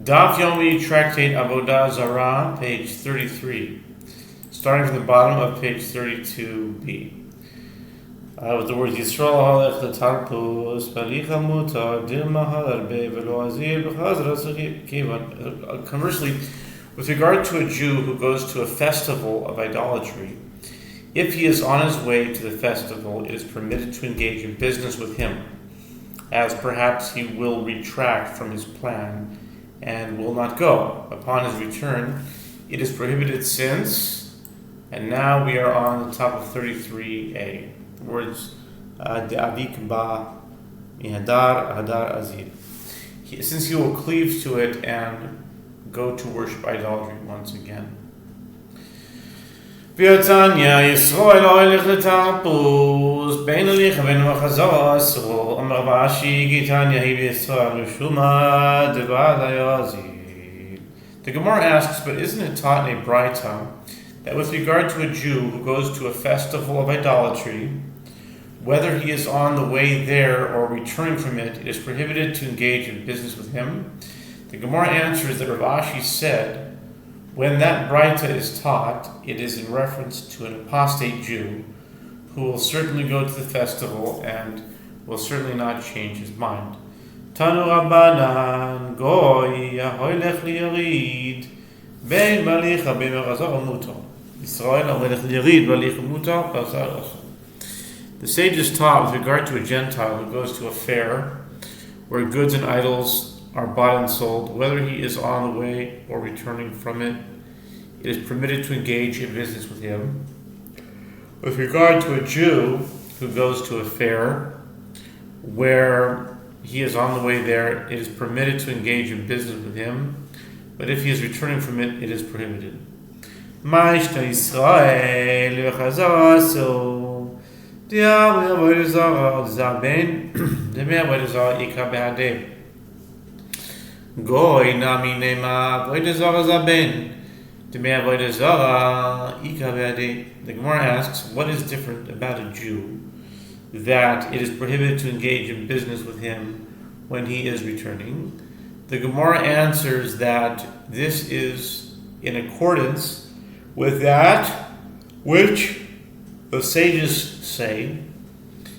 Daf Yomi Tractate Avodah Zarah, page 33, starting from the bottom of page 32b. With the words Yisrael halech letarpus balicha mutar dirma halarbe velo azir b'chazra kivan. Conversely, with regard to a Jew who goes to a festival of idolatry, if he is on his way to the festival, it is permitted to engage in business with him, as perhaps he will retract from his plan and will not go. Upon his return, it is prohibited since, and now we are on the top of 33a. The words De'avik ba mihadar hadar azir. Since he will cleave to it and go to worship idolatry once again. V'yotanya Yisrael ha'olech letarpus bein alicha ben machazor asur amar Rashi gitanya hi v'Yisrael l'shuma devad hayazir. The Gemara asks, but isn't it taught in a Braita that with regard to a Jew who goes to a festival of idolatry, whether he is on the way there or returning from it, it is prohibited to engage in business with him? The Gemara answers that Rav Ashi said, when that Braita is taught, it is in reference to an apostate Jew who will certainly go to the festival and will certainly not change his mind. Tanu Rabbanan goy yaholech liyarid bein balicha bein merazor mutar Yisrael haolech liyarid balicha mutar pasar asur. The sages taught with regard to a Gentile who goes to a fair where goods and idols are bought and sold, whether he is on the way or returning from it, it is permitted to engage in business with him. With regard to a Jew who goes to a fair where he is on the way there, it is permitted to engage in business with him, but if he is returning from it, it is prohibited. Goy nami nema avodah zarah zaben demei avodah zarah ika be'adei. The Gemara asks, what is different about a Jew that it is prohibited to engage in business with him when he is returning? The Gemara answers that this is in accordance with that which the sages say.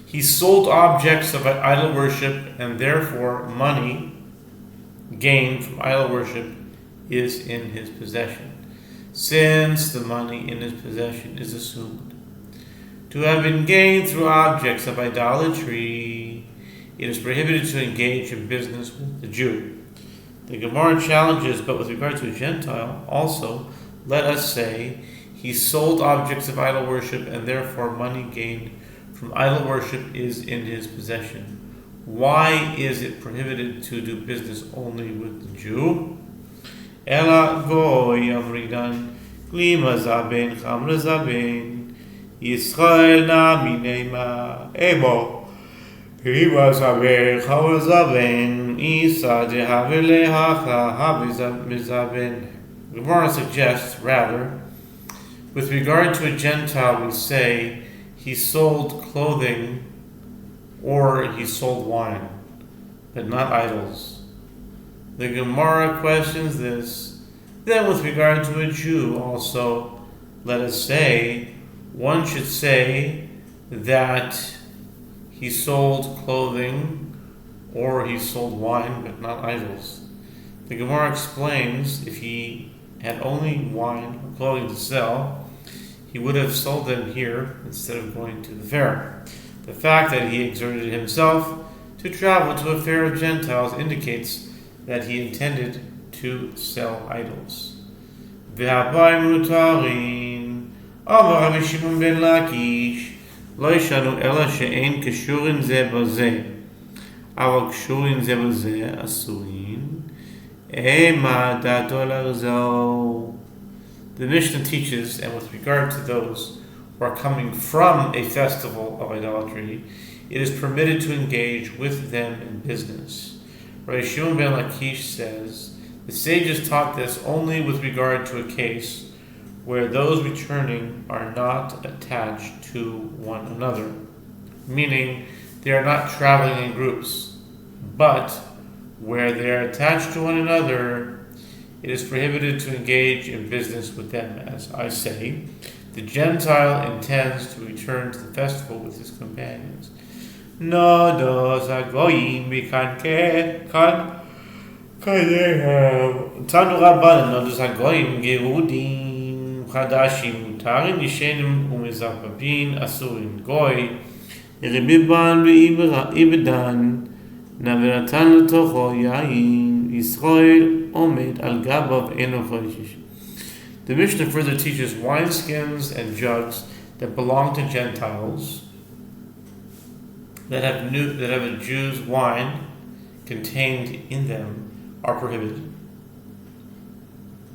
He sold objects of idol worship, and therefore money gained from idol worship is in his possession, since the money in his possession is assumed to have been gained through objects of idolatry. It is prohibited to engage in business with the Jew. The Gemara challenges, but with regard to a Gentile, also, let us say he sold objects of idol worship, and therefore money gained from idol worship is in his possession. Why is it prohibited to do business only with the Jew? Ela goy amridan glima zaben chamra zaben Yisrael nami neima emo glima zaben chamra zaben isa dehave lehacha have zaben. Gemara suggests, rather, with regard to a Gentile, we say he sold clothing or he sold wine, but not idols. The Gemara questions this. Then with regard to a Jew also, let us say, one should say that he sold clothing or he sold wine, but not idols. The Gemara explains, if he had only wine or clothing to sell, he would have sold them here instead of going to the fair. The fact that he exerted himself to travel to a fair of Gentiles indicates that he intended to sell idols. V'habai mutarin amar Rabbi Shimon ben Lakish lo yishanu ela she'en keshurin ze b'zeh aval keshurin ze b'zeh asurin ema dato l'arzo. The Mishnah teaches, and with regard to those who are coming from a festival of idolatry, it is permitted to engage with them in business. Rabbi Shimon ben Lakish says, the sages taught this only with regard to a case where those returning are not attached to one another, meaning they are not traveling in groups, but where they are attached to one another, it is prohibited to engage in business with them. As I say, the Gentile intends to return to the festival with his companions. No dos agoyim kan Tanu Rabbanan no dos agoyim gerudim chadashim mutarim yishenim umezapapin asurim goy Rebiban ve'ibedan naveratan letocho yain Yisrael omed al gabav eno chodesh. The Mishnah further teaches wineskins and jugs that belong to Gentiles that have a Jew's wine contained in them are prohibited.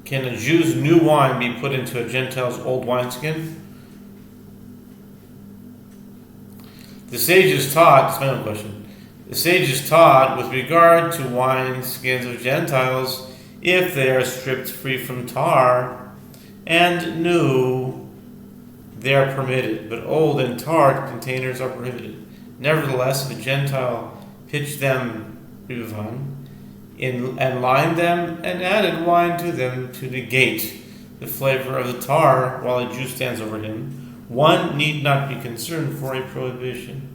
Can a Jew's new wine be put into a Gentile's old wineskin? The sages taught, that's my own question. The sages taught with regard to wineskins of Gentiles, if they are stripped free from tar and new, they are permitted, but old and tarred containers are prohibited. Nevertheless, if a Gentile pitched them and lined them and added wine to them to negate the flavor of the tar while a Jew stands over him, one need not be concerned for a prohibition.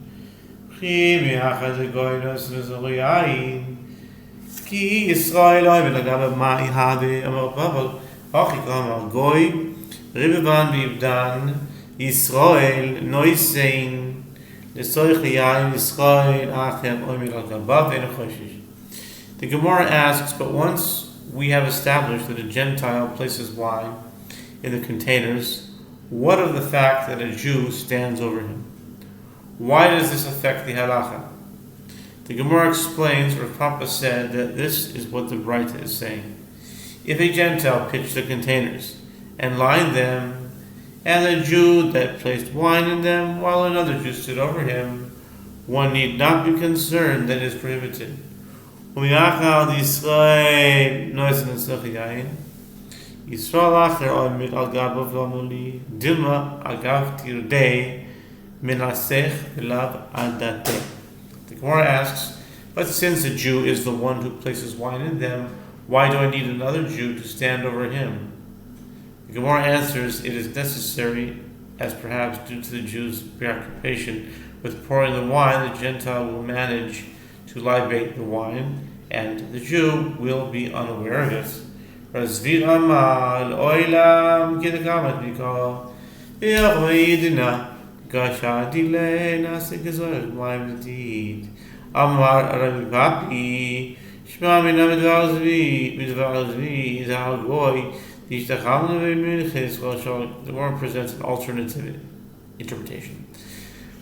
The Gemara asks, but once we have established that a Gentile places wine in the containers, what of the fact that a Jew stands over him? Why does this affect the halacha? The Gemara explains, or Papa said, that this is what the Braita is saying. If a Gentile pitched the containers and lined them, and a Jew that placed wine in them while another Jew stood over him, one need not be concerned that it is prohibited. Yisrael acher oimid al gabav v'amuli Dilma agav tirdei menasech v'lav adate. The Gemara asks, but since a Jew is the one who places wine in them, why do I need another Jew to stand over him? The Gemara answers, it is necessary, as perhaps due to the Jew's preoccupation with pouring the wine, the Gentile will manage to libate the wine, and the Jew will be unaware of it. Razvir amal oilam kidakamat mikol yachvayidina gashadile nasekezor ma'imdid amar Rabbi Papi shma mina midvar zvi zahal goy tishtachamnu v'minches v'shol. The Gemara presents an alternative interpretation.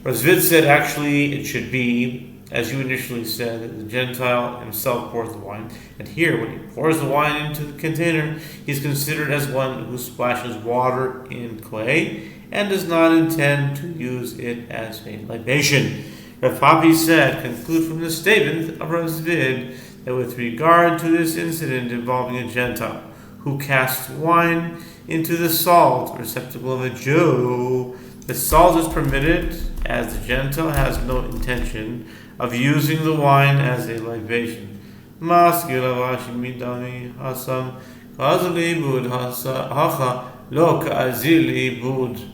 Razvid said, actually, it should be as you initially said, that the Gentile himself pours the wine. And here, when he pours the wine into the container, he's considered as one who splashes water in clay and does not intend to use it as a libation. Rav Papi said, conclude from the statement of Rav Zvid that with regard to this incident involving a Gentile who casts wine into the salt receptacle of a Jew, the salt is permitted as the Gentile has no intention of using the wine as a libation. Maskil avashi midami hasam kazal ibud hacha lo kazil ibud.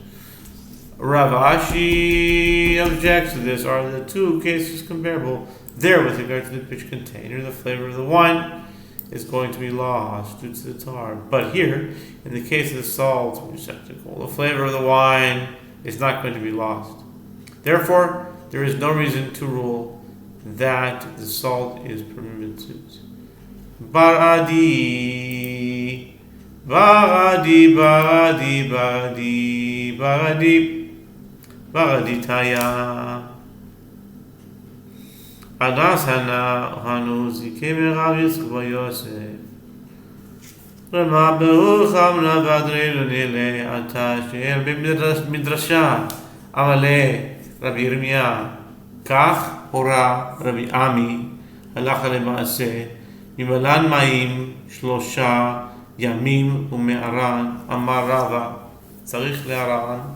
Rav Ashi objects to this. Are the two cases comparable? There, with regard to the pitch container, the flavor of the wine is going to be lost due to the tar. But here, in the case of the salt receptacle, the flavor of the wine is not going to be lost. Therefore, there is no reason to rule that the salt is permitted. Baradi, baradi, baradi, baradi, baradi, baradi taya. Adas hana hanu zikim Rav Yitzchak Yosef. Rema berucham na vadreinu nile ata she'er b'midrasha amale Rabbi Yirmiyah. Kach hora Rabbi Ami halacha lema'aseh mimalan ma'im shlosha yamim u'me'aran amar Rava tzarich le'aran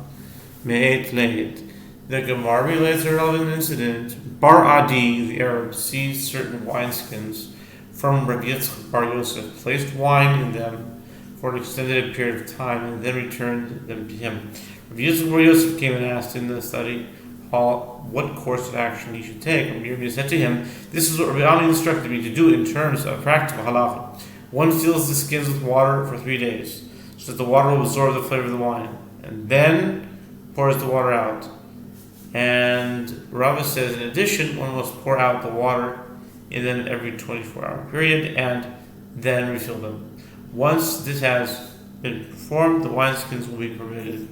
me'et le'et. The Gemara relates a relevant incident. Bar Adi, the Arab, seized certain wineskins from Rabbi Yitzchak Bar Yosef, placed wine in them for an extended period of time, and then returned them to him. Rabbi Yitzchak Bar Yosef came and asked in the study hall what course of action he should take. Rabbi Yirmiyah said to him, "This is what Rabbi Ami instructed me to do in terms of practical halacha. One fills the skins with water for 3 days, so that the water will absorb the flavor of the wine, and then pours the water out." And Rava says, in addition, one must pour out the water in them every 24-hour period, and then refill them. Once this has been performed, the wineskins will be permitted.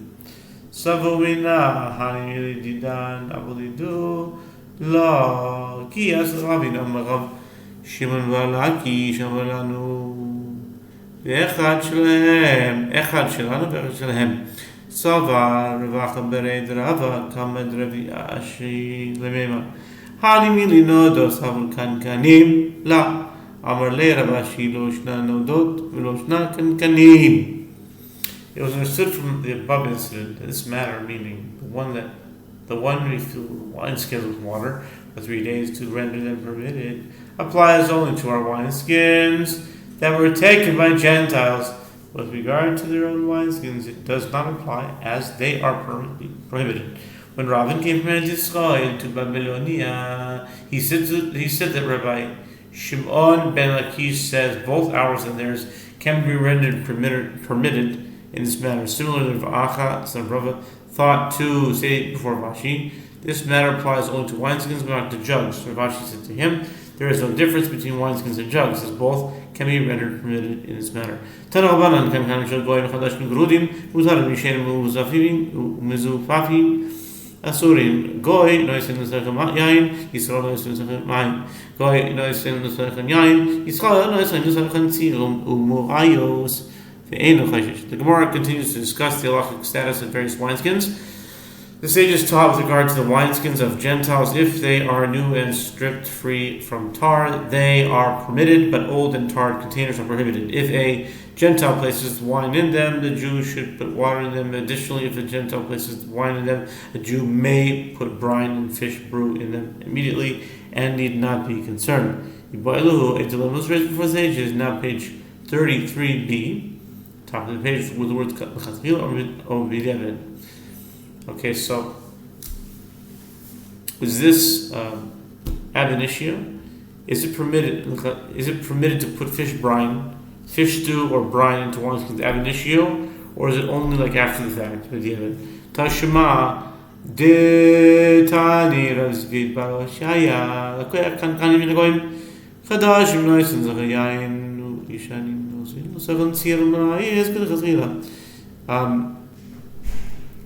Savovina hani didan abolidu la ki as Rabina Marav Shimon Valaki Shavalanu Echad Shalem Echad Shalanu Echad Shalem Savar Ravacha Bered Rava Kamed Ravi Ashi Lemema Hani Mili Nodos Havul Kankanim La Amar Le Ravashi Loshna Nodot Veloshna Kankanim. It was understood from the above incident that this matter, meaning the one we fill wineskins with water for 3 days to render them permitted, applies only to our wineskins that were taken by Gentiles. With regard to their own wineskins, it does not apply, as they are prohibited. When Ravin came from Israel to Babylonia, he said that Rabbi Shimon ben Lakish says both ours and theirs can be rendered permitted in this matter. Similarly, V'acha, son of Rava, thought to say before Rashi, this matter applies only to wineskins but not to jugs. So Rashi said to him, there is no difference between wineskins and jugs, as both can be rendered permitted in this matter. Tana Rabbanan kan shel goyim chadash min grudin mutar mishen muzafim umizufafim asurin goy noisen nesachem yain Yisrael noisen nesachem yain goy noisen nesachem yain Yisrael noisen nesachem tzirum umurayos. The Gemara continues to discuss the halachic status of various wineskins. The sages taught with regard to the wineskins of Gentiles, if they are new and stripped free from tar, they are permitted, but old and tarred containers are prohibited. If a Gentile places wine in them, the Jew should put water in them. Additionally, if a Gentile places wine in them, a Jew may put brine and fish brew in them immediately and need not be concerned. Yibailuhu, a dilemma was raised before the sages, now page 33b. Top of the page with the words "L'chatchila" or "B'diavad." Okay, so is this ab initio? Is it permitted? Is it permitted to put fish stew, or brine into wineskins ab initio, or is it only like after the fact? B'diavad. Tashema de tani razvid barashaya lakoyach kankanim minagoyim Chadash noisen zachayayin yishanim.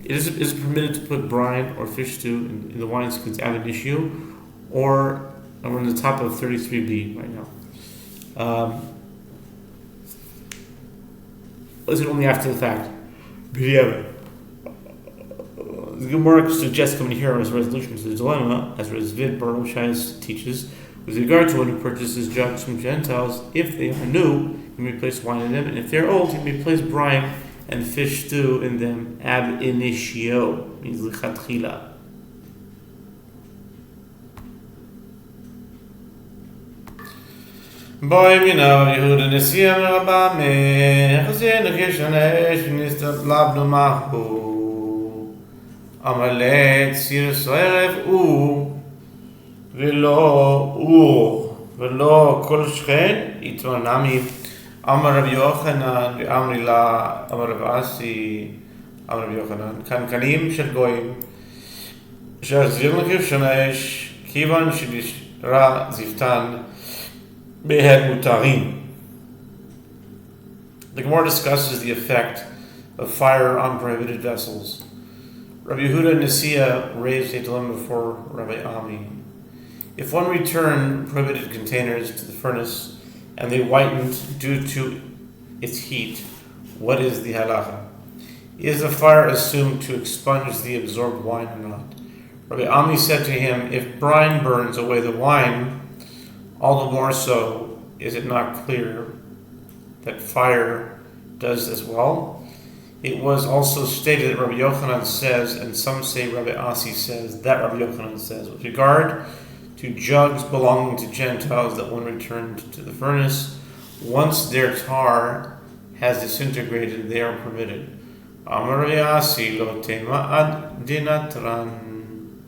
Is it permitted to put brine or fish stew in the wineskins ab initio, or we're on the top of 33b right now? Is it only after the fact? The Gemara suggests coming here as a resolution to the dilemma, as Vid Baruch teaches, with regard to one who purchases jugs from Gentiles. If they are new, he may place wine in them, and if they are old, he may place brine and fish stew in them ab initio, means l'chatchila. Boy, Yehuda Nesiya Merabah Chazir Nekeshan Esh V'nistat Labnu Mahu Amalet Sir Soerev V'lo Kol Shchen Yitron Nami Amar Rabbi Yochanan V'amri La Amar Rabbi Asi Amar Rabbi Yochanan Kankanim Shel Goyim Shazir Nekeshan Esh Kivan Shidishra Ziftan Behed Mutarim. The Gemara discusses the effect of fire on prohibited vessels. Rabbi Yehuda Nesiya raised a dilemma before Rabbi Ami. If one returned prohibited containers to the furnace and they whitened due to its heat, what is the halacha? Is the fire assumed to expunge the absorbed wine or not? Rabbi Ami said to him, if brine burns away the wine, all the more so is it not clear that fire does as well. It was also stated that Rabbi Yochanan says, and some say Rabbi Asi says, that Rabbi Yochanan says, with regard to jugs belonging to Gentiles that when returned to the furnace, once their tar has disintegrated, they are permitted. Amar Yasi lo tema ad dinatran.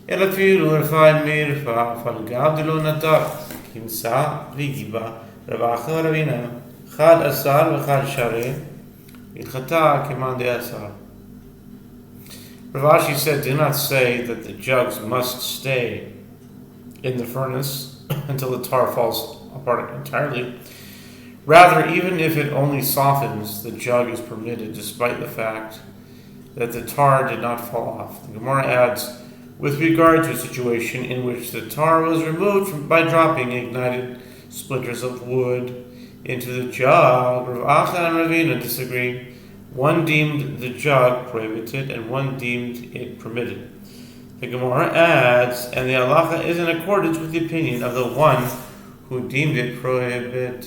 Elafilu rafai mirfa falgab lo natar kimsa rigiba ravacha ravina chad asar v'chad shareh ilchata keman de asar. Rav Ashi said, do not say that the jugs must stay in the furnace until the tar falls apart entirely. Rather, even if it only softens, the jug is permitted despite the fact that the tar did not fall off. The Gemara adds, with regard to a situation in which the tar was removed by dropping ignited splinters of wood into the jug, Rav Acha and Ravina disagree. One deemed the jug prohibited and one deemed it permitted. The Gemara adds, and the halacha is in accordance with the opinion of the one who deemed it prohibited.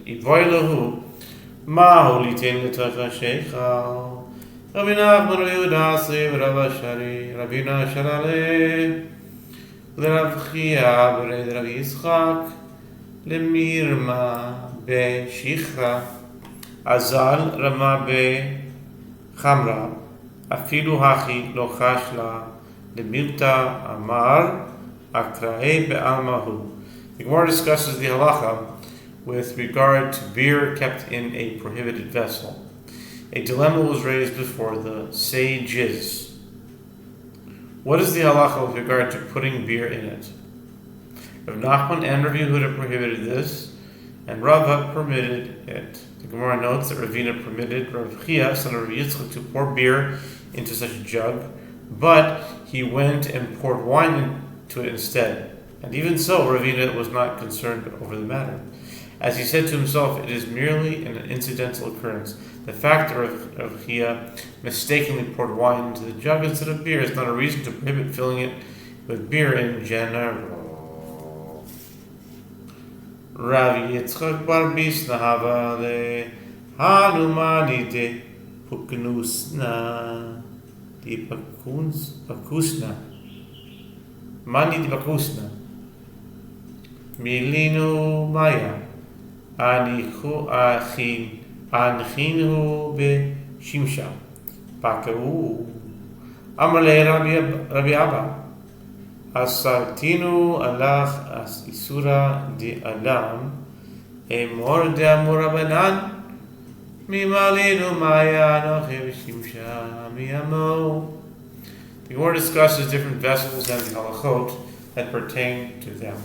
Ivoy lahu, ma'hu litin l'tocha sheichal. Rabbi Nachman, Rabbi Yehuda, Asri, Rabbi Shari, Rabbi Nasharale, L'Rav Chia, B'rei Rabbi Yitzchak, L'mirma be'shichra, Azal Rama be'chamra, Afilu hachi lo chashla, L'mirta amar, Akrae be'almahu. The Gemara discusses the halacha with regard to beer kept in a prohibited vessel. A dilemma was raised before the sages. What is the halacha with regard to putting beer in it? Rav Nachman and Rav Yehuda prohibited this, and Rava permitted it. The Gemara notes that Ravina permitted Rav Chia, son of Rav Yitzchak, to pour beer into such a jug, but he went and poured wine into it instead. And even so, Ravina was not concerned over the matter. As he said to himself, it is merely an incidental occurrence. The fact that Rav Chia mistakenly poured wine into the jug instead of beer is not a reason to prohibit filling it with beer in general. Rav Yitzchak bar Bisna hava le hanumani de puknusna di pakusna mani di pakusna milinu maya anichu anchinu be shimsha pakau amale Rabbi Abba asartinu alach as isura di adam emor de amurabanan mimalinu maya anoche b'shimsha miyamo. The Gemara discusses different vessels and the halachot that pertain to them.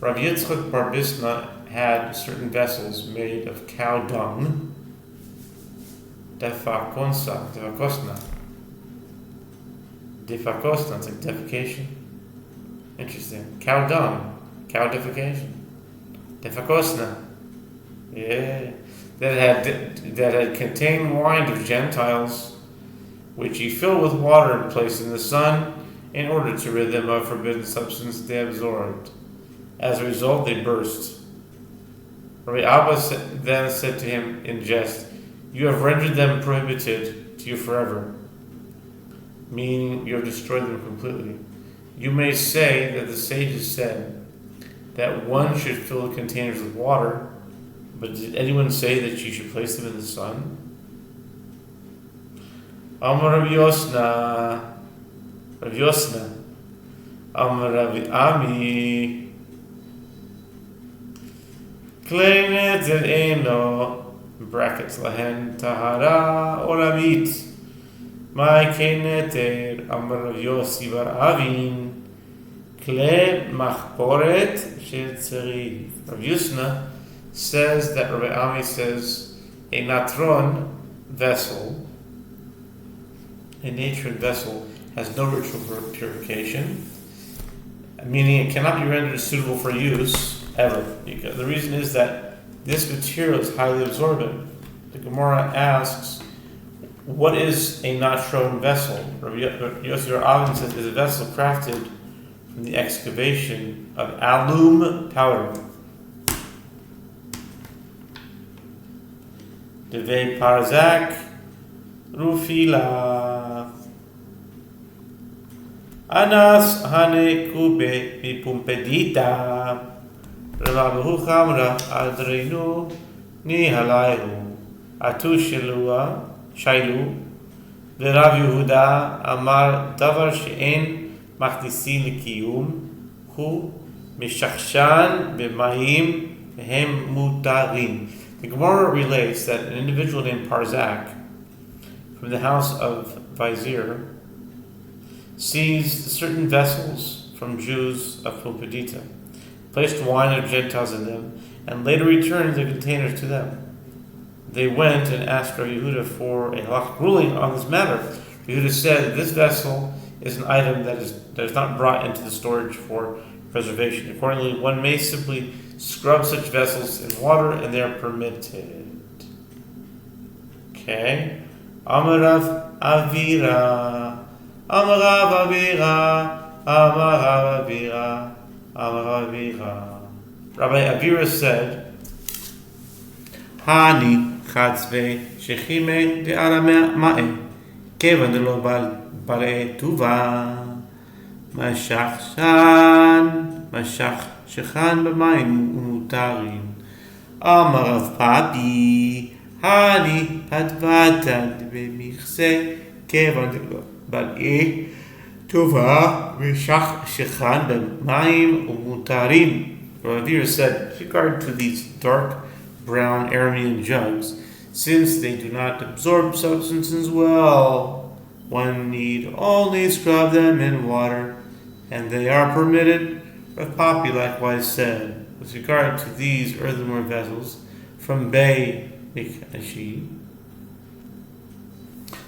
Rav Yitzchak bar Bisna had certain vessels made of cow dung, defakosna, it's like defecation. Interesting. Cow dung, cow defecation, defakosna. Yeah, that had contained wine of Gentiles, which he filled with water and placed in the sun in order to rid them of forbidden substance they absorbed. As a result, they burst. Rabbi Abba then said to him in jest, "You have rendered them prohibited to you forever," meaning you have destroyed them completely. You may say that the sages said that one should fill the containers with water, but did anyone say that you should place them in the sun? Amar Rav Yosna, Amar Rav Ami, Kleine zel eno, brackets lahen tahara olamit, my keneter, Amar Rav Yossi bar Avin, Kle machporet shel tzarif. Rav Yosna says that Rabbi Ami says a natron vessel, a natural vessel, has no ritual purification, meaning it cannot be rendered suitable for use ever. Because the reason is that this material is highly absorbent. The Gemara asks, what is a natron vessel? Rabbi Yossi Avin says is a vessel crafted from the excavation of alum powder. Devei parzak rufila. Anas hane kube mi pumpedita. Ravahu chamra adreinu ni halayhu. Atu shailu. Rav Yehuda amar davar she'en machnisin likiyum hu mishachshan b'mayim v'hem mutarin. The Gemara relates that an individual named Parzak from the house of Vizier seized certain vessels from Jews of Pumbedita, placed wine of Gentiles in them, and later returned the containers to them. They went and asked Rav Yehuda for a halachic ruling on this matter. Rav Yehuda said that this vessel is an item that is not brought into the storage for preservation. Accordingly, one may simply scrub such vessels in water, and they are permitted. Okay. Amarav Avira. Amarav Avira. Amarav Avira. Amarav Avira. Rabbi Avira said, Hani Chatzve Shechime de Arama'e Kevan de lo Bale Tuva Mashach Shechan B'mayim Umutarin Amarav Papi Hani Padvatan B'michse Kevan de lo Bale Tuva Mashach Shechan B'mayim Umutarin. Rabbi said, with regard to these dark brown Aramean jugs, since they do not absorb substances well, one need only scrub them in water, and they are permitted. Rav Papi likewise said, with regard to these earthenware vessels from Bei Mikashi,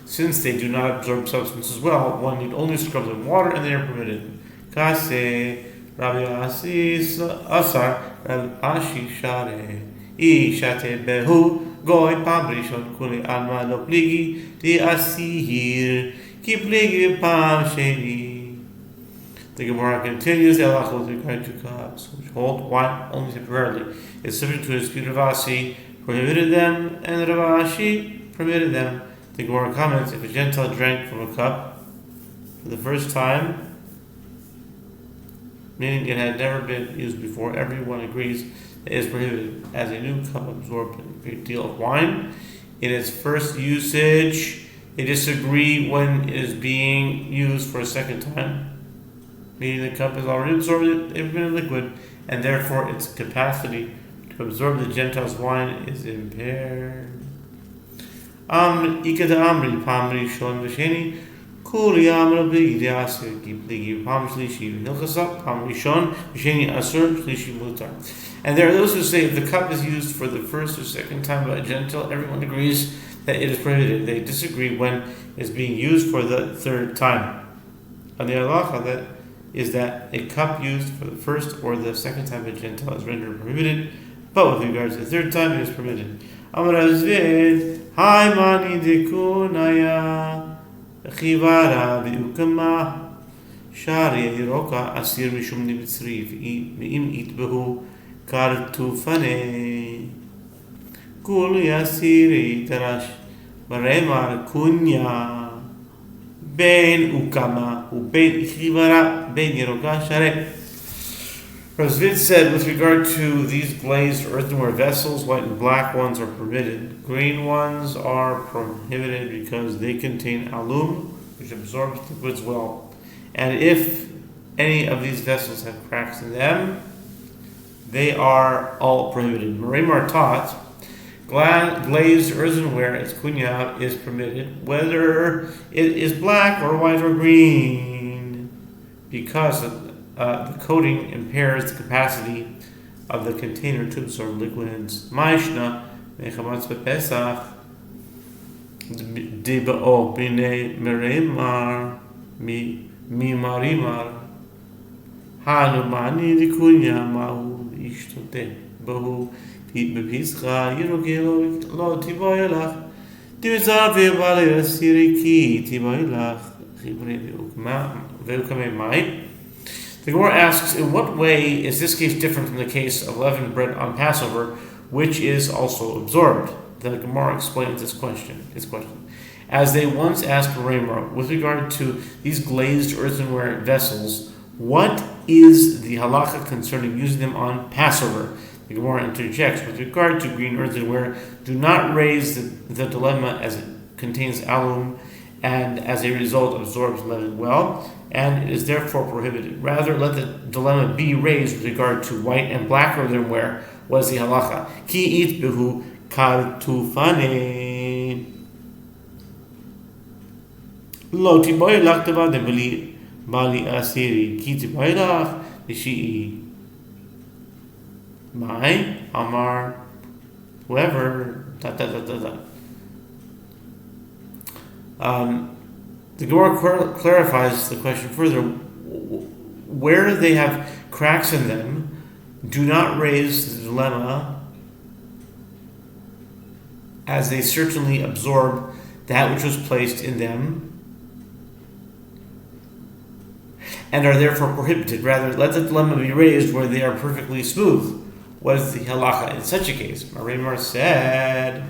since they do not absorb substances well, one need only scrub them in water, and they are permitted. Kase Rabbi Asis Asar Rabbi Ashi Share Ishate Behu Goy Pamrishon Kuli Alma Lo Pligi Di Asihir Ki Pligi Pam Sheni. The Gemara continues the halacha with regard to cups, which hold wine only temporarily. It's subject to a dispute. Rav Asi prohibited them, and Rav Ashi permitted them. The Gemara comments, if a Gentile drank from a cup for the first time, meaning it had never been used before, everyone agrees that it is prohibited, as a new cup absorbed a great deal of wine in its first usage. They disagree when it is being used for a second time, meaning the cup is already absorbed in liquid, and therefore its capacity to absorb the Gentile's wine is impaired. Ikada Amri Pamri Shon Vasheni Kuri Amra Bigi Asir Ki Pligi Pam Shlishi Hilchasa Pam Rishon Vasheni Asur Shlishi Mutar. And there are those who say if the cup is used for the first or second time by a Gentile, everyone agrees that it is prohibited. They disagree when it is being used for the third time. And the halacha that is that a cup used for the first or the second time by a Gentile is rendered prohibited, but with regards to the third time it is permitted. Amar Azvid, Hai Mani Dekunaya Chivara Biukama Shari Yiroka Asir Mishum Nimitzri Meim Itbehu Kartufane Kul Yasiri Tarash Baremar Kunya Ben Ukama Ben Chivara Ben Yiroka Share. Razvid said, with regard to these glazed earthenware vessels, white and black ones are permitted. Green ones are prohibited because they contain alum, which absorbs liquids well. And if any of these vessels have cracks in them, they are all prohibited. Marimar taught, glazed earthenware as kunya is permitted, whether it is black or white or green, because the coating impairs the capacity of the container to absorb liquids. Ma'ishna mechamatz bepesach dibao b'nei meremar mimarimar hanumani dikunya mahu ishtote bahu bepischa yirogelo lo tiboyelach divizar ve'bale asiriki tiboyelach chibre ve'ukame mai. The Gemara asks, in what way is this case different from the case of leavened bread on Passover, which is also absorbed? The Gemara explains this question. As they once asked Ramar, with regard to these glazed earthenware vessels, what is the halacha concerning using them on Passover? The Gemara interjects, with regard to green earthenware, do not raise the dilemma as it contains alum and as a result absorbs leaven well, and it is therefore prohibited. Rather, let the dilemma be raised with regard to white and black earthenware. What is the halacha? Ki it behu kaltufane. Lo tiboy lach teva de bali asiri ki tiboy lach shi'i. My Amar, whoever. The Gemara clarifies the question further. Where they have cracks in them, do not raise the dilemma, as they certainly absorb that which was placed in them and are therefore prohibited. Rather, let the dilemma be raised where they are perfectly smooth. What is the halacha in such a case? Marimar said,